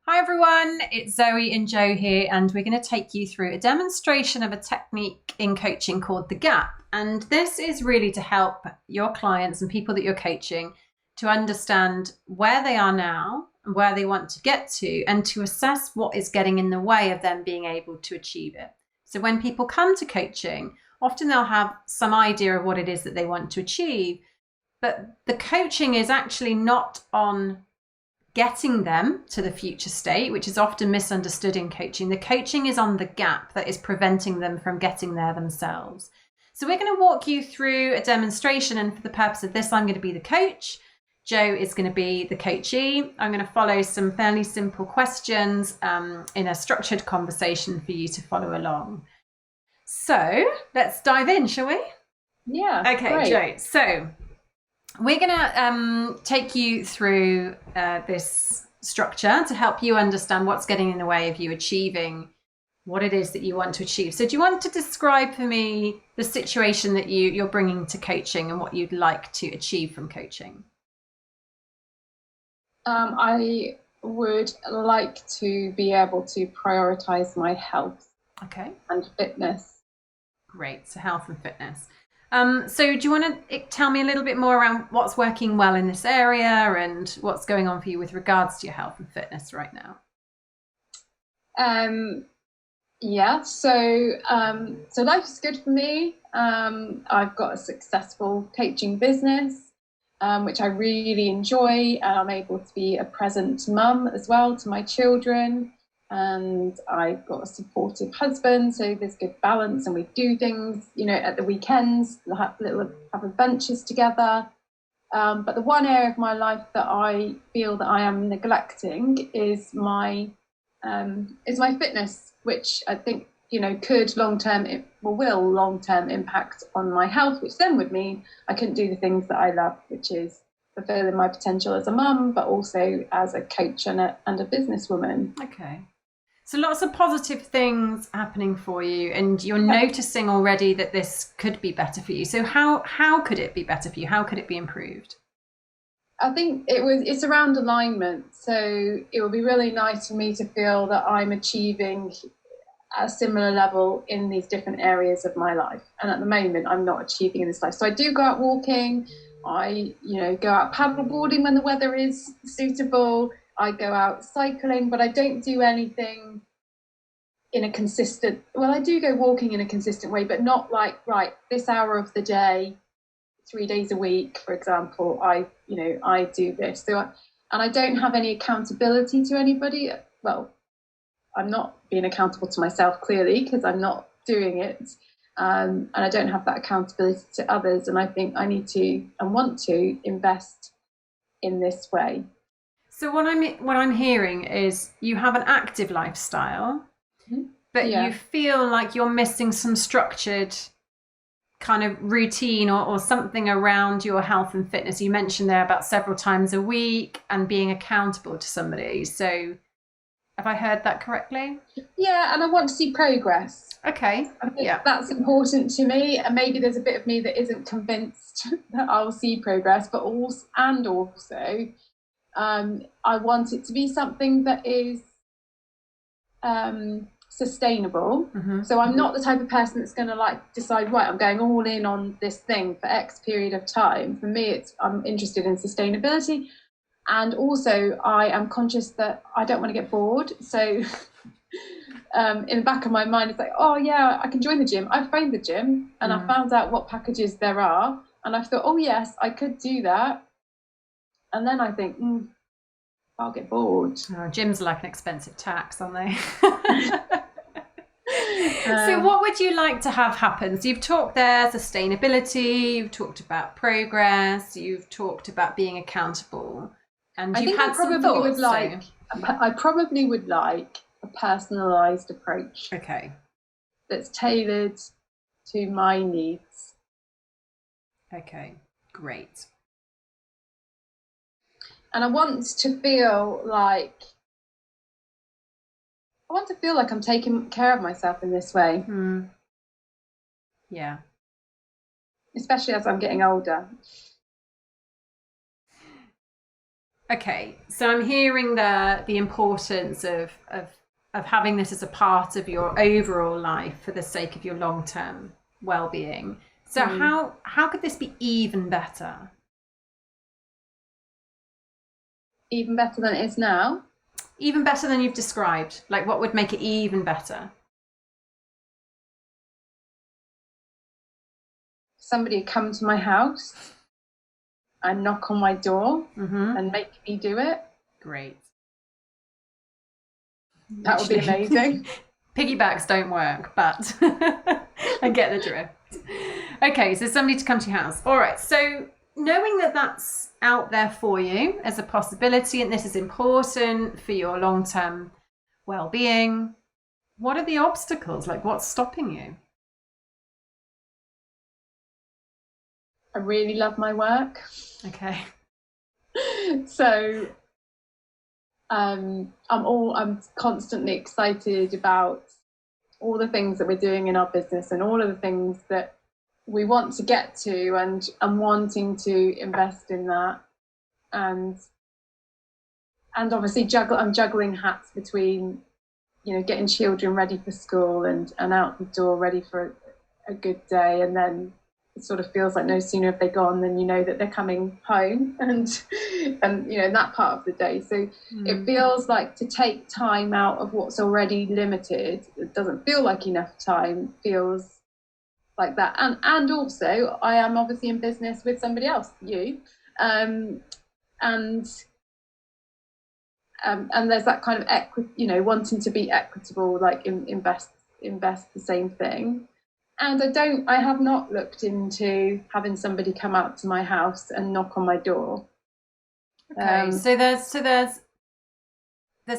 Hi everyone, it's Zoe and Jo here, and we're going to take you through a demonstration of a technique in coaching called the gap. And this is really to help your clients and people that you're coaching to understand where they are now and where they want to get to, and to assess what is getting in the way of them being able to achieve it. So when people come to coaching, often they'll have some idea of what it is that they want to achieve, but the coaching is actually not on getting them to the future state, which is often misunderstood in coaching. The coaching is on the gap that is preventing them from getting there themselves. So we're going to walk you through a demonstration, and for the purpose of this, I'm going to be the coach. Jo is going to be the coachee. I'm going to follow some fairly simple questions in a structured conversation for you to follow along. So let's dive in, shall we? Yeah. Okay, great. Jo. So we're going to take you through this structure to help you understand what's getting in the way of you achieving what it is that you want to achieve. So do you want to describe for me the situation that you're bringing to coaching and what you'd like to achieve from coaching? I would like to be able to prioritize my health and fitness. Great. So health and fitness. So do you want to tell me a little bit more around what's working well in this area and what's going on for you with regards to your health and fitness right now? Yeah, so life is good for me. I've got a successful coaching business, which I really enjoy, and I'm able to be a present mum as well to my children. And I've got a supportive husband, so there's good balance, and we do things, at the weekends, we'll have adventures together. But the one area of my life that I feel that I am neglecting is my fitness, which I think could will long term impact on my health, which then would mean I couldn't do the things that I love, which is fulfilling my potential as a mum, but also as a coach and a businesswoman. Okay. So lots of positive things happening for you, and you're noticing already that this could be better for you. So how could it be better for you? How could it be improved? I think it's around alignment. So it would be really nice for me to feel that I'm achieving a similar level in these different areas of my life. And at the moment, I'm not achieving in this life. So I do go out walking. I, go out paddleboarding when the weather is suitable. I go out cycling, but I don't do anything in a consistent, well, I do go walking in a consistent way, but not like, right, this hour of the day, 3 days a week, for example, I do this. And I don't have any accountability to anybody. Well, I'm not being accountable to myself, clearly, because I'm not doing it. And I don't have that accountability to others. And I think I need to and want to invest in this way. So what I'm hearing is you have an active lifestyle, but you feel like you're missing some structured kind of routine or something around your health and fitness. You mentioned there about several times a week and being accountable to somebody. So have I heard that correctly? Yeah, and I want to see progress. Okay. I think that's important to me, and maybe there's a bit of me that isn't convinced that I'll see progress, but also I want it to be something that is sustainable. Mm-hmm. So I'm not the type of person that's going to decide, right, I'm going all in on this thing for X period of time. For me, I'm interested in sustainability, and also I am conscious that I don't want to get bored. So in the back of my mind, it's like, oh yeah, I can join the gym. I've phoned the gym and I found out what packages there are, and I thought, oh yes, I could do that. And then I think, I'll get bored. Oh, gyms are like an expensive tax, aren't they? So what would you like to have happen? So you've talked there sustainability, you've talked about progress, you've talked about being accountable, and you've had some thoughts. I probably would like a personalised approach. Okay. That's tailored to my needs. Okay, great. And I want to feel like I'm taking care of myself in this way. Yeah. Especially as I'm getting older. Okay, so I'm hearing the importance of having this as a part of your overall life for the sake of your long-term well-being. So how could this be even better? Even better than it is now? Even better than you've described. Like, what would make it even better? Somebody come to my house and knock on my door and make me do it. Great. That would be amazing. Piggybacks don't work, but I get the drift. Okay, so somebody to come to your house. All right, so knowing that that's out there for you as a possibility and this is important for your long-term well-being, what are the obstacles? Like, what's stopping you? I really love my work. Okay. So I'm constantly excited about all the things that we're doing in our business and all of the things that we want to get to, and I'm wanting to invest in that, and obviously I'm juggling hats between, getting children ready for school and out the door ready for a good day, and then it sort of feels like no sooner have they gone than you know that they're coming home, and that part of the day. So it feels like to take time out of what's already limited, it doesn't feel like enough time, feels like that. And also I am obviously in business with somebody else, you, and there's that kind of wanting to be equitable, like invest the same thing. And I have not looked into having somebody come out to my house and knock on my door. Okay, so there's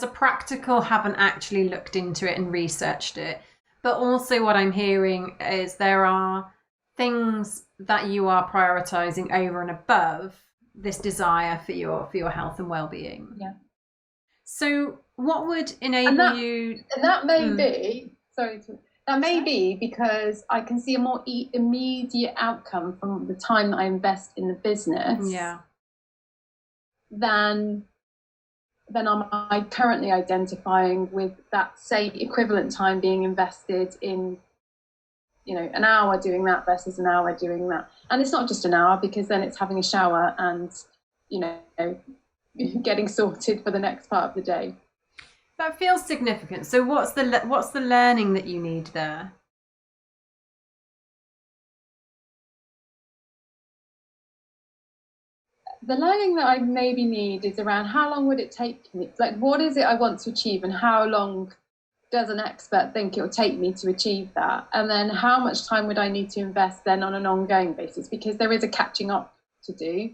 a practical, haven't actually looked into it and researched it. But also what I'm hearing is there are things that you are prioritizing over and above this desire for your health and well-being. Yeah. So what would enable you? And that may be, that may be because I can see a more immediate outcome from the time that I invest in the business. Yeah. Than am I currently identifying with that same equivalent time being invested in, an hour doing that versus an hour doing that. And it's not just an hour, because then it's having a shower and, getting sorted for the next part of the day. That feels significant. So what's the learning that you need there? The learning that I maybe need is around how long would it take me? Like, what is it I want to achieve, and how long does an expert think it will take me to achieve that? And then how much time would I need to invest then on an ongoing basis? Because there is a catching up to do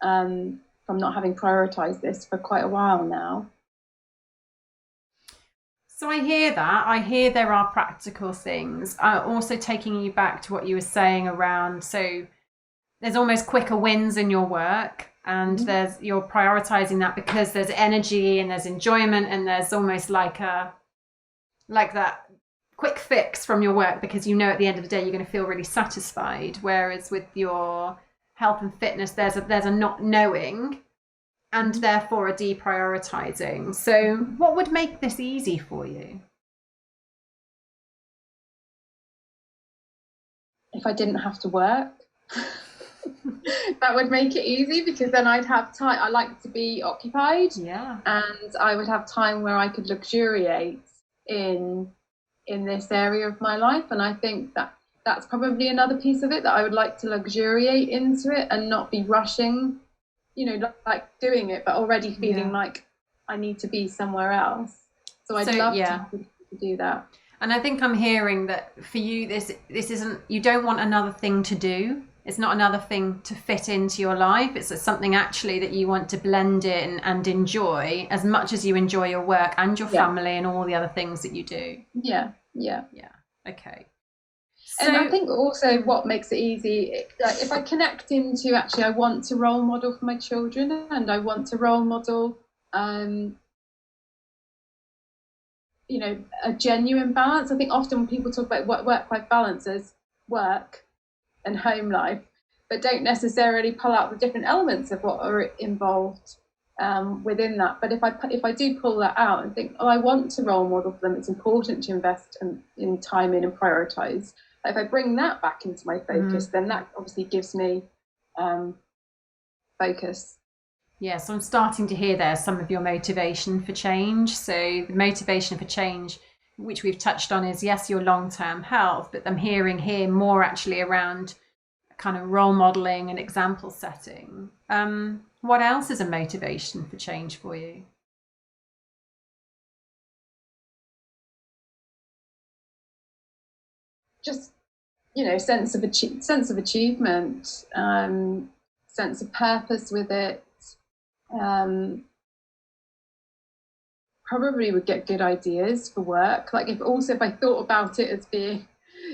from not having prioritized this for quite a while now. So I hear that. I hear there are practical things. Also taking you back to what you were saying around, so there's almost quicker wins in your work, and you're prioritizing that because there's energy and there's enjoyment, and there's almost like that quick fix from your work, because at the end of the day you're going to feel really satisfied. Whereas with your health and fitness, there's a not knowing, and therefore a deprioritizing. So what would make this easy for you? If I didn't have to work. That would make it easy, because then I'd have time. I like to be occupied, and I would have time where I could luxuriate in this area of my life. And I think that's probably another piece of it, that I would like to luxuriate into it and not be rushing, like doing it, but already feeling like I need to be somewhere else. So I'd love to do that. And I think I'm hearing that for you, this isn't, you don't want another thing to do. It's not another thing to fit into your life. It's something actually that you want to blend in and enjoy as much as you enjoy your work and your family and all the other things that you do. Yeah. Okay. And I think also what makes it easy, like if I connect into actually I want to role model for my children, and I want to role model, a genuine balance. I think often when people talk about work-life balance as work and home life, but don't necessarily pull out the different elements of what are involved within that. But if I do pull that out and think, oh, I want to role model for them, it's important to invest in time in and prioritize. If I bring that back into my focus, then that obviously gives me focus. Yes, I'm starting to hear there some of your motivation for change. So the motivation for change, which we've touched on, is yes, your long-term health, but I'm hearing here more actually around kind of role modeling and example setting. What else is a motivation for change for you? Just, sense of achievement, sense of purpose with it. Probably would get good ideas for work. Like if I thought about it as being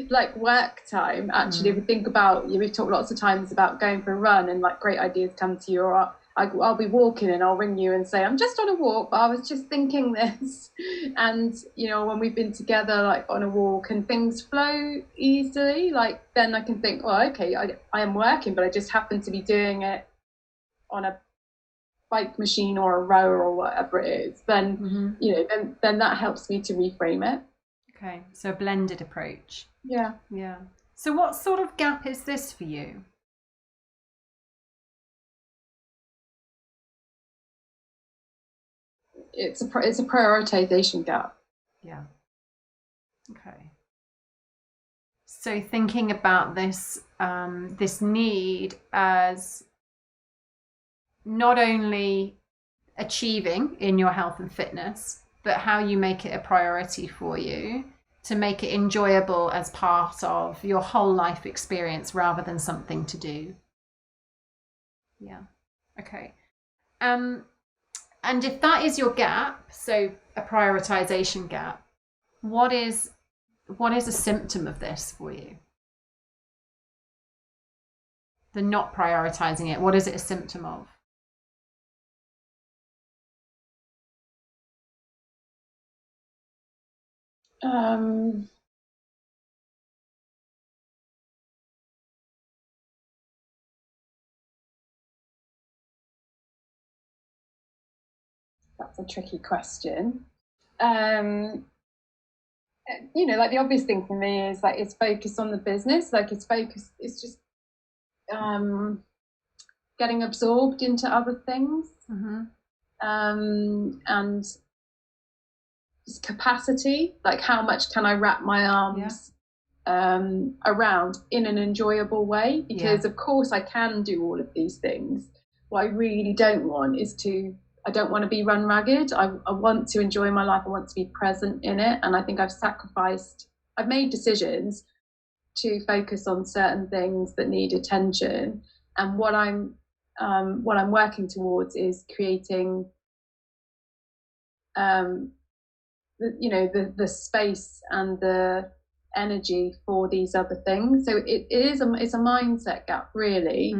like work time, actually, if we think about, we've talked lots of times about going for a run and like great ideas come to you, or I'll be walking and I'll ring you and say, I'm just on a walk, but I was just thinking this. And, when we've been together, like on a walk and things flow easily, like then I can think, oh, okay, I am working, but I just happen to be doing it on a bike machine or a row or whatever it is. Then, then that helps me to reframe it. Okay. So a blended approach. Yeah. Yeah. So what sort of gap is this for you? It's a prioritization gap. Yeah. Okay. So thinking about this, this need as not only achieving in your health and fitness, but how you make it a priority for you to make it enjoyable as part of your whole life experience rather than something to do. Yeah. Okay. And if that is your gap, so a prioritization gap, what is a symptom of this for you? The not prioritizing it, what is it a symptom of? That's a tricky question. Like the obvious thing for me is like it's focus on the business. Like it's just getting absorbed into other things. And capacity, like how much can I wrap my arms around in an enjoyable way, because of course I can do all of these things. What I really don't want is I don't want to be run ragged. I want to enjoy my life. I want to be present in it. And I think I've made decisions to focus on certain things that need attention. And what I'm working towards is creating the space and the energy for these other things. So it's a mindset gap, really.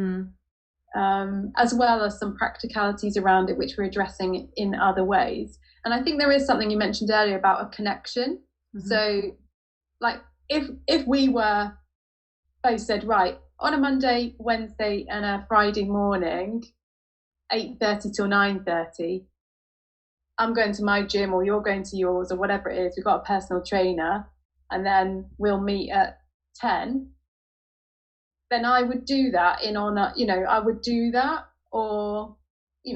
As well as some practicalities around it, which we're addressing in other ways. And I think there is something you mentioned earlier about a connection. So like if we were both said, right, on a Monday, Wednesday and a Friday morning, 8:30 till 9:30, I'm going to my gym or you're going to yours or whatever it is, we've got a personal trainer, and then we'll meet at 10, then I would do that I would do that. Or,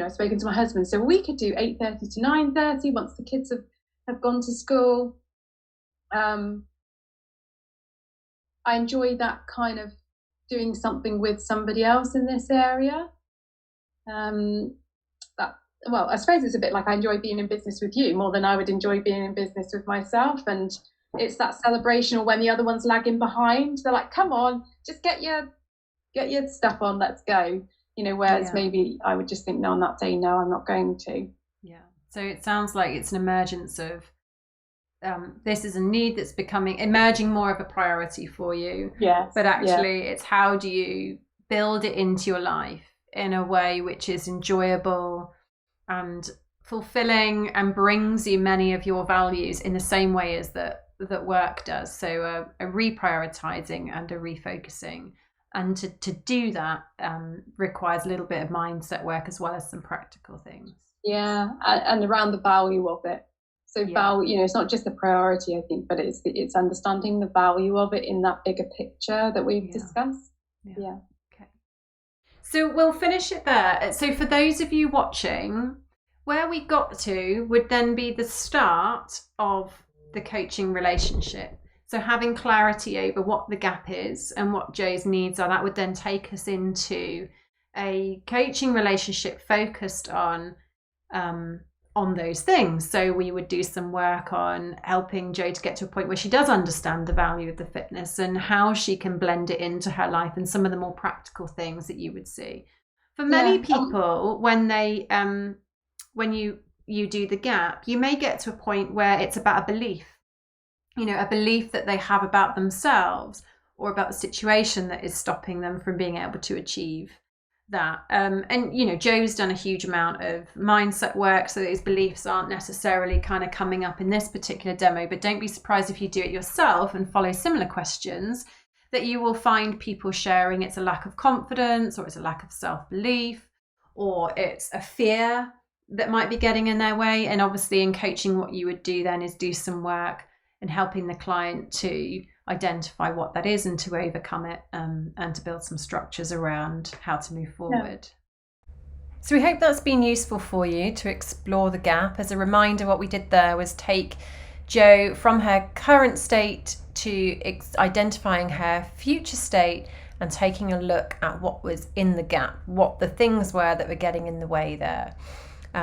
spoken to my husband, so we could do 8:30 to 9:30 once the kids have gone to school. I enjoy that kind of doing something with somebody else in this area. I suppose it's a bit like I enjoy being in business with you more than I would enjoy being in business with myself. And it's that celebration, or when the other one's lagging behind, they're like, come on, just get your stuff on, let's go. Whereas maybe I would just think, no, on that day, no, I'm not going to. Yeah. So it sounds like it's an emergence of this is a need that's emerging more of a priority for you. Yes. But actually it's how do you build it into your life in a way which is enjoyable and fulfilling and brings you many of your values in the same way as that work does. So a reprioritizing and a refocusing. And to do that requires a little bit of mindset work as well as some practical things. Yeah, and around the value of it. So value, it's not just the priority, I think, but it's understanding the value of it in that bigger picture that we've discussed. Yeah. Okay. So we'll finish it there. So for those of you watching, where we got to would then be the start of the coaching relationship. So having clarity over what the gap is and what Jo's needs are, that would then take us into a coaching relationship focused on those things. So we would do some work on helping Jo to get to a point where she does understand the value of the fitness and how she can blend it into her life and some of the more practical things that you would see. For many people, when they when you do the gap, you may get to a point where it's about a belief. A belief that they have about themselves or about the situation that is stopping them from being able to achieve that. And Jo's done a huge amount of mindset work, so these beliefs aren't necessarily kind of coming up in this particular demo, but don't be surprised if you do it yourself and follow similar questions, that you will find people sharing it's a lack of confidence, or it's a lack of self-belief, or it's a fear that might be getting in their way. And obviously in coaching, what you would do then is do some work and helping the client to identify what that is and to overcome it, and to build some structures around how to move forward. So we hope that's been useful for you to explore the gap. As a reminder, what we did there was take Jo from her current state to identifying her future state and taking a look at what was in the gap, what the things were that were getting in the way there.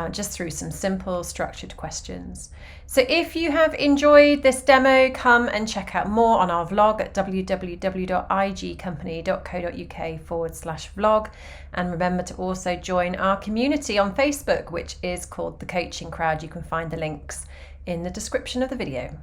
Just through some simple structured questions. So if you have enjoyed this demo, come and check out more on our vlog at www.igcompany.co.uk/vlog. And remember to also join our community on Facebook, which is called The Coaching Crowd. You can find the links in the description of the video.